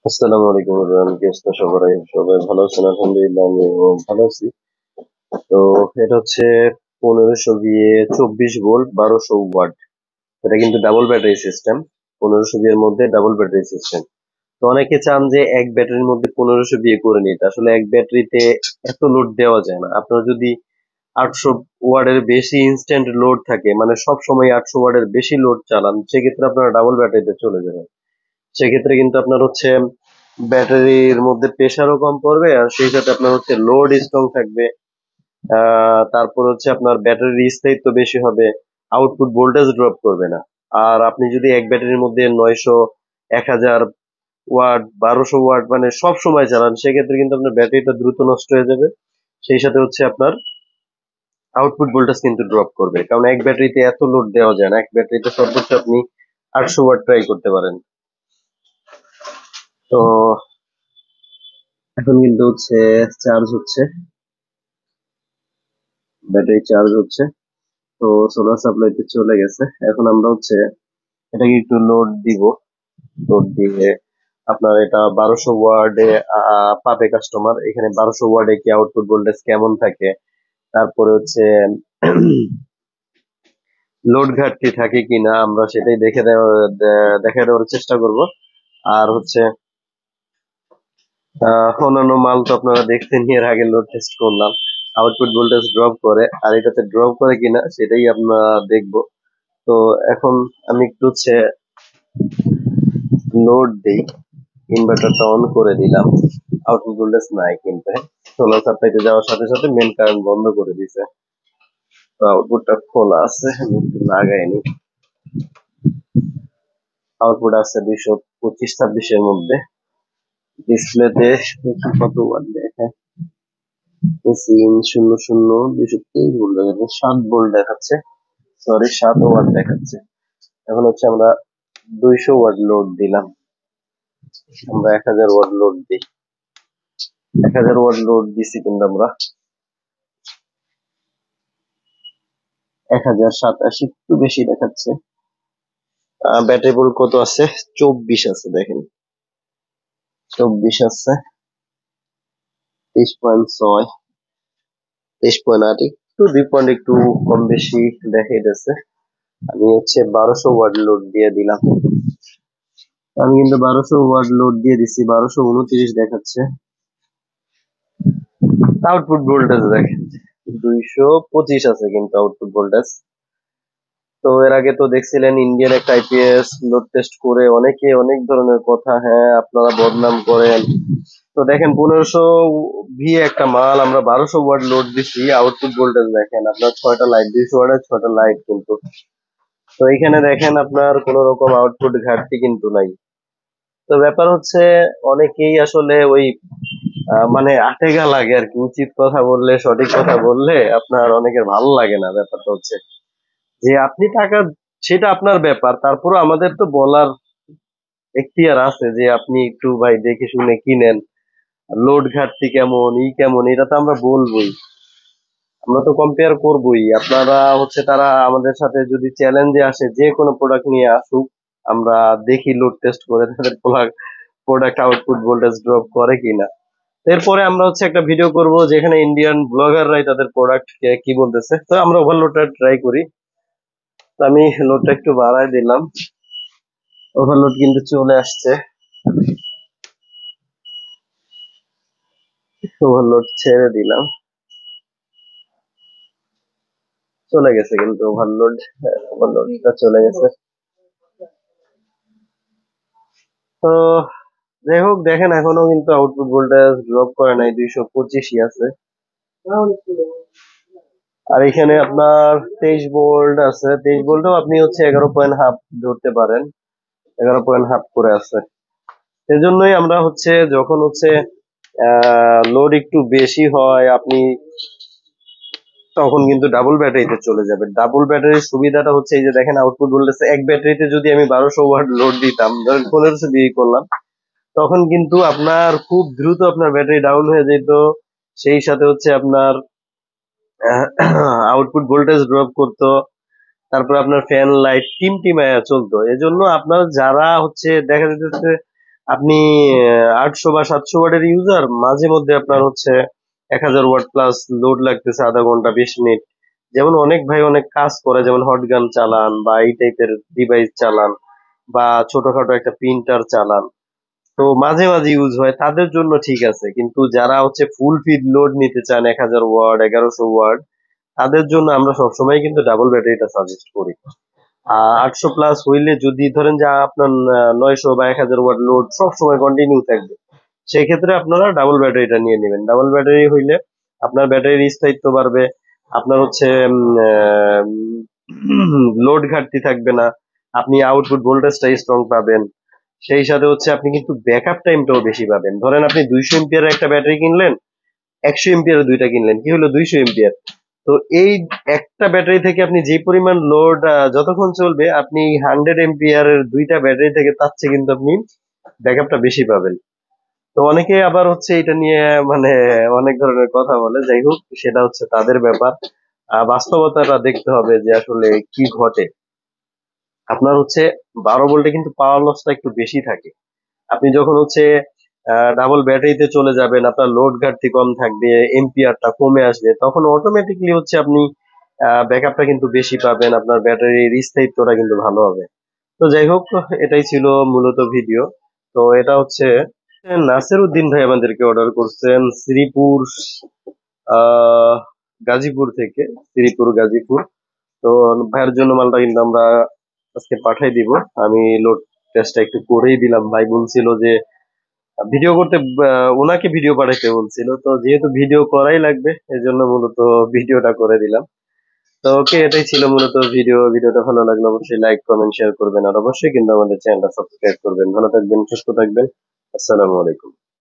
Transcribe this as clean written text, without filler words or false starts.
আসসালামু আলাইকুম এভরিওয়ান, কি অবস্থা সবাই? সবাই ভালো আছেন? আলহামদুলিল্লাহ আমিও ভালো আছি। তো এটা হচ্ছে 1500 দিয়ে 24 ভোল্ট 1200 ওয়াট। এটা কিন্তু ডাবল ব্যাটারি সিস্টেম। 1500 এর মধ্যে ডাবল ব্যাটারি সিস্টেম। তো অনেকে চান যে এক ব্যাটারির মধ্যে 1500 দিয়ে করে নিতে। আসলে এক ব্যাটারিতে এত লোড দেওয়া যায় না। আপনার যদি 800 ওয়াটের বেশি ইনস্ট্যান্ট লোড থাকে, মানে সব সময় 800 ওয়াটের বেশি লোড চালান, সেক্ষেত্রে আপনারা ডাবল ব্যাটারিতে চলে যাবেন। সেক্ষেত্রে কিন্তু আপনার হচ্ছে ব্যাটারির মধ্যে প্রেসারও কম পড়বে, আর সেই সাথে আপনার হচ্ছে লোড স্ট্রং থাকবে। তারপর হচ্ছে আপনার ব্যাটারির স্থায়িত্ব বেশি হবে, আউটপুট ভোল্টেজ ড্রপ করবে না। আর আপনি যদি এক ব্যাটারির মধ্যে 900, 1000 ওয়াট, 1200 ওয়াট মানে সব সময় চালান, সেক্ষেত্রে কিন্তু আপনার ব্যাটারিটা দ্রুত নষ্ট হয়ে যাবে। সেই সাথে হচ্ছে আপনার আউটপুট ভোল্টেজ কিন্তু ড্রপ করবে, কারণ এক ব্যাটারিতে এত লোড দেওয়া যায় না। এক ব্যাটারিতে সর্বোচ্চ আপনি 800 ওয়াট ট্রাই করতে পারেন। তো এখন কিন্তু হচ্ছে চার্জ হচ্ছে, ব্যাটারি চার্জ হচ্ছে। তো সোলার সাপ্লাইতে চলে গেছে। এখন আমরা হচ্ছে এটাকে একটু লোড দিব। লোড দিয়ে আপনার এটা 1200 ওয়ার্ডে পাবে কাস্টমার। এখানে 1200 ওয়ার্ডে কি আউটপুট ভোল্টেজ কেমন থাকে, তারপরে হচ্ছে লোড ঘাটতি থাকে কিনা, আমরা সেটাই দেখে দেওয়ার চেষ্টা করব। আর হচ্ছে অন্যান্য মাল তো আপনারা দেখছেন, এর আগে লোড টেস্ট করলাম, আউটপুট ভোল্টেজ ড্রপ করে, আর এটাতে ড্রপ করে কিনা সেটাই আমরা দেখব। তো এখন আমি একটু হচ্ছে লোড দিই, ইনভার্টারটা অন করে দিলাম। আউটপুট ভোল্টেজ নাই কিন্তু, সোলার সাপ্লাইতে যাওয়ার সাথে সাথে মেন কারেন্ট বন্ধ করে দিছে। তো আউটপুটটা খোলা আছে, আমি একটু লাগাই নি। আউটপুট আছে 225-26 এর মধ্যে। ডিসপ্লেতে দেখি কত ওয়াট দেখায়। 223 ভোল্ট দেখাচ্ছে, 7 ভোল্ট দেখাচ্ছে, সরি 7 ওয়াট দেখাচ্ছে। এখন হচ্ছে আমরা 200 ওয়াট লোড দিলাম। আমরা 1000 ওয়াট লোড দিই। 1000 ওয়াট লোড দিছি কিন্তু আমরা 1027, একটু বেশি দেখাচ্ছে। ব্যাটারি ভোল্ট কত আছে? 24 আছে, দেখেন 24 আছে। 23.6, 23.8, একটু 2 পয়েন্ট একটু কম বেশি দেখাইতেছে। আমি হচ্ছে 1200 ওয়াট লোড দিয়ে দিলাম। আমি কিন্তু 1200 ওয়াট লোড দিয়ে দিছি, 1229 দেখাচ্ছে। আউটপুট ভোল্টেজ দেখেন 225 আছে কিন্তু আউটপুট ভোল্টেজ। তো এর আগে তো দেখছিলেন ইন্ডিয়ান একটা আইপিএস লোড টেস্ট করে অনেকে অনেক ধরনের কথা, হ্যাঁ আপনারা বদনাম করেন। তো দেখেন 1500 একটা মাল আমরা 1200 ওয়াট লোড দিচ্ছি, আউটপুট ভোল্টেজ দেখেন আপনার 6টা লাইট, 200 ওয়াটের 6টা লাইট কিন্তু। তো এখানে দেখেন আপনার কোন রকম আউটপুট ঘাটতি কিন্তু নাই। তো ব্যাপার হচ্ছে অনেকেই আসলে ওই মানে আটেগা লাগে আর কি, উচিত কথা বললে, সঠিক কথা বললে আপনার অনেকের ভালো লাগে না। ব্যাপারটা হচ্ছে যে আপনি টাকা, সেটা আপনার ব্যাপার, তারপরে আমাদের তো বলার এখতিয়ার আছে যে আপনি একটু ভাই দেখে শুনে কিনেন। লোড ঘাটতি কেমন, কেমন, এটা তো আমরা বলবোই, আমরা তো কম্পেয়ার করবোই। আপনারা হচ্ছে তারা আমাদের সাথে যদি চ্যালেঞ্জে আসে, যে কোনো প্রোডাক্ট নিয়ে আসুক, আমরা দেখি লোড টেস্ট করে তাদের প্রোডাক্ট আউটপুট ভোল্টেজ ড্রপ করে কিনা। এরপরে আমরা হচ্ছে একটা ভিডিও করব যেখানে ইন্ডিয়ান ব্লগাররাই তাদের প্রোডাক্ট কি বলতেছে। তো আমরা ওভারলোডটা ট্রাই করি। তো আমি লোডটা একটু বাড়ায় দিলাম, ওভারলোড কিন্তু চলে আসছে। ওভারলোড ছেড়ে দিলাম, চলে গেছে কিন্তু ওভারলোড, ওভারলোডটা চলে গেছে। তো যাই হোক, দেখেন এখনো কিন্তু আউটপুট ভোল্টেজ ড্রপ করে নাই, 225ই আছে। আর এখানে আপনার 23 ভোল্ট আছে, 23 ভোল্টও আপনি হচ্ছে 11.5 ধরতে পারেন, 11.5 করে আছে। সেজন্যই আমরা হচ্ছে যখন হচ্ছে লোড একটু বেশি হয়, আপনি তখন কিন্তু ডাবল ব্যাটারিতে চলে যাবে। ডাবল ব্যাটারির সুবিধাটা হচ্ছে এই যে দেখেন আউটপুট বলতেছে, এক ব্যাটারিতে যদি আমি 1200 ওয়াট লোড দিতাম, ধরেন 1500 দিয়ে করলাম, তখন কিন্তু আপনার খুব দ্রুত আপনার ব্যাটারি ডাউন হয়ে যেত। সেই সাথে হচ্ছে আপনার আউটপুট ভোল্টেজ ড্রপ করতো। তারপর আপনার ফ্যান লাইট টিমটিমায়া চলতো। এজন্য আপনার যারা হচ্ছে দেখা যাচ্ছে আপনি 800 বা 700 ওয়াটের ইউজার, মাঝে মধ্যে আপনার হচ্ছে 1000 ওয়াট প্লাস লোড লাগতেছে আধা ঘন্টা 20 মিনিট। যেমন অনেক ভাই অনেক কাজ করে, যেমন হট গান চালান বা এই টাইপের ডিভাইস চালান বা ছোটখাটো একটা প্রিন্টার চালান, তো মাঝে মাঝে ইউজ হয়, তাদের জন্য ঠিক আছে। কিন্তু যারা হচ্ছে ফুল ফিড লোড নিতে চান 1000 ওয়াট 1100 ওয়াট, তাদের জন্য আমরা সবসময় কিন্তু ডাবল ব্যাটারিটা সাজেস্ট করি। 800 প্লাস হইলে যদি ধরেন যে আপনার 900 বা 1000 ওয়াট লোড সবসময় কন্টিনিউ থাকবে, সেই ক্ষেত্রে আপনারা ডাবল ব্যাটারিটা নিয়ে নেবেন। ডাবল ব্যাটারি হইলে আপনার ব্যাটারির স্থায়িত্ব বাড়বে, আপনার হচ্ছে লোড ঘাটতি থাকবে না, আপনি আউটপুট ভোল্টেজটা স্ট্রং পাবেন। সেই সাথে হচ্ছে আপনি কিন্তু ব্যাকআপ টাইমটাও বেশি পাবেন। ধরেন আপনি 200 এম্পিয়ারের একটা ব্যাটারি কিনলেন, 100 এম্পিয়ারের দুইটা কিনলেন, কি হলো 200 এম্পিয়ার। তো এই একটা ব্যাটারি থেকে আপনি যে পরিমাণ লোড যতক্ষণ চলবে, আপনি 100 এম্পিয়ারের দুইটা ব্যাটারি থেকে তার চেয়ে কিন্তু আপনি ব্যাকআপটা বেশি পাবেন। তো অনেকে আবার হচ্ছে এটা নিয়ে মানে অনেক ধরনের কথা বলে, যাই হোক সেটা হচ্ছে তাদের ব্যাপার। বাস্তবতাটা দেখতে হবে যে আসলে কি ঘটে। আপনার হচ্ছে 12 ভোল্টে কিন্তু পাওয়ার লসটা একটু বেশি থাকে। আপনি যখন হচ্ছে ডাবল ব্যাটারিতে চলে যাবেন, আপনার লোড ঘাটতি কম থাকবে, এম্পিয়ারটা কমে আসবে, তখন অটোমেটিকলি হচ্ছে আপনি ব্যাকআপটা কিন্তু বেশি পাবেন, আপনার ব্যাটারির স্থায়িত্বটা কিন্তু ভালো হবে। তো যাই হোক, এটাই ছিল মূলত ভিডিও। তো এটা হচ্ছে নাসির উদ্দিন ভাই আমাদেরকে অর্ডার করছেন শ্রীপুর, আহ গাজীপুর থেকে, শ্রীপুর গাজীপুর। তো ভাইয়ের জন্য মালটা কিন্তু আমরা আজকে পাঠাই দিব। আমি লোড টেস্টটা একটু করেই দিলাম, ভাই বলছিল যে ভিডিও করতে, ওনাকে ভিডিও পাঠাইতে বলছিল, তো যেহেতু ভিডিও করাই লাগবে এজন্য মূলত ভিডিওটা করে দিলাম। তো ওকে, এটাই ছিল মূলত ভিডিওটা ভালো লাগলে অবশ্যই লাইক কমেন্ট শেয়ার করবেন, আর অবশ্যই কিন্তু আমাদের চ্যানেলটা সাবস্ক্রাইব করবেন। ভালো থাকবেন, সুস্থ থাকবেন। আসসালামু আলাইকুম।